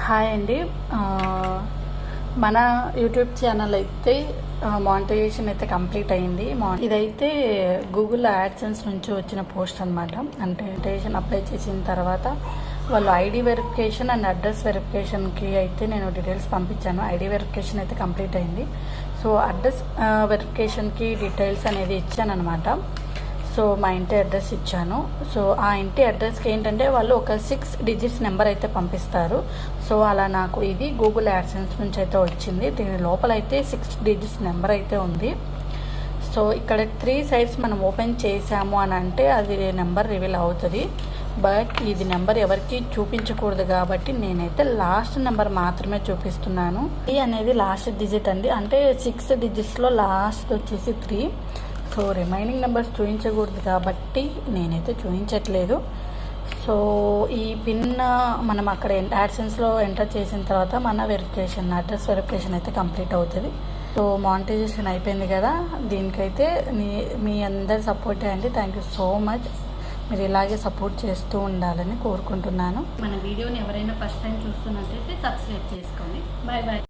Hi అండి. మన YouTube channel అయితే మానిటైజేషన్ అయితే కంప్లీట్ అయింది. ఇదైతే గూగుల్ యాడ్సెన్స్ నుంచి వచ్చిన పోస్ట్ అనమాట. అంటే మానిటైజేషన్ అప్లై చేసిన తర్వాత వాళ్ళు ఐడి వెరిఫికేషన్ అండ్ అడ్రస్ వెరిఫికేషన్కి అయితే నేను డీటెయిల్స్ పంపించాను. ఐడి వెరిఫికేషన్ అయితే కంప్లీట్ అయింది. సో అడ్రస్ వెరిఫికేషన్కి డీటెయిల్స్ అనేది ఇచ్చాను అనమాట. సో మా ఇంటి అడ్రస్ ఇచ్చాను. సో ఆ ఇంటి అడ్రస్కి ఏంటంటే వాళ్ళు ఒక 6 డిజిట్స్ నెంబర్ అయితే పంపిస్తారు. సో అలా నాకు ఇది గూగుల్ యాడ్సెన్స్ నుంచి అయితే వచ్చింది. దీని లోపల అయితే 6 డిజిట్స్ నెంబర్ అయితే ఉంది. సో ఇక్కడ 3 సైట్స్ మనం ఓపెన్ చేసాము అని అంటే అది నెంబర్ రివీల్ అవుతుంది. బట్ ఇది నెంబర్ ఎవరికి చూపించకూడదు కాబట్టి నేనైతే లాస్ట్ నెంబర్ మాత్రమే చూపిస్తున్నాను. ఈ అనేది లాస్ట్ డిజిట్ అండి. అంటే 6 డిజిట్స్లో లాస్ట్ వచ్చేసి 3. సో రిమైనింగ్ నెంబర్స్ చూపించకూడదు కాబట్టి నేనైతే చూపించట్లేదు. సో ఈ పిన్ మనం అక్కడ యాడ్సెన్స్లో ఎంటర్ చేసిన తర్వాత మన వెరిఫికేషన్ అడ్రస్ వెరిఫికేషన్ అయితే కంప్లీట్ అవుతుంది. సో మానిటైజేషన్ అయిపోయింది కదా. దీనికైతే మీ అందరి సపోర్టే అండి. Thank you so much. మీరు ఇలాగే సపోర్ట్ చేస్తూ ఉండాలని కోరుకుంటున్నాను. మన వీడియోని ఎవరైనా ఫస్ట్ టైం చూస్తున్నట్టయితే సబ్స్క్రైబ్ చేసుకోండి. Bye bye.